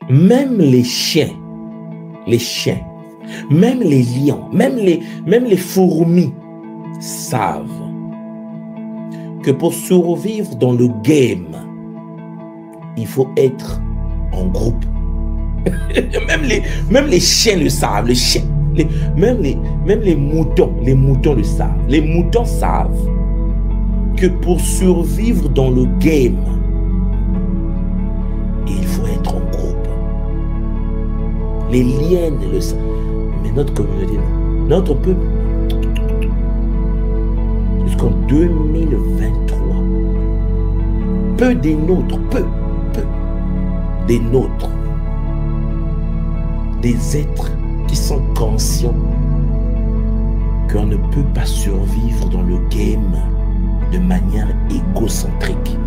même les chiens, même les lions, même les fourmis savent que pour survivre dans le game, il faut être en groupe. même les chiens le savent, les chiens, même les moutons le savent. Les moutons savent que pour survivre dans le game, il faut être en groupe. Les liens le savent. Mais notre communauté, notre peuple, jusqu'en 2023, peu des nôtres, peu des nôtres, des êtres qui sont conscients qu'on ne peut pas survivre dans le game de manière égocentrique.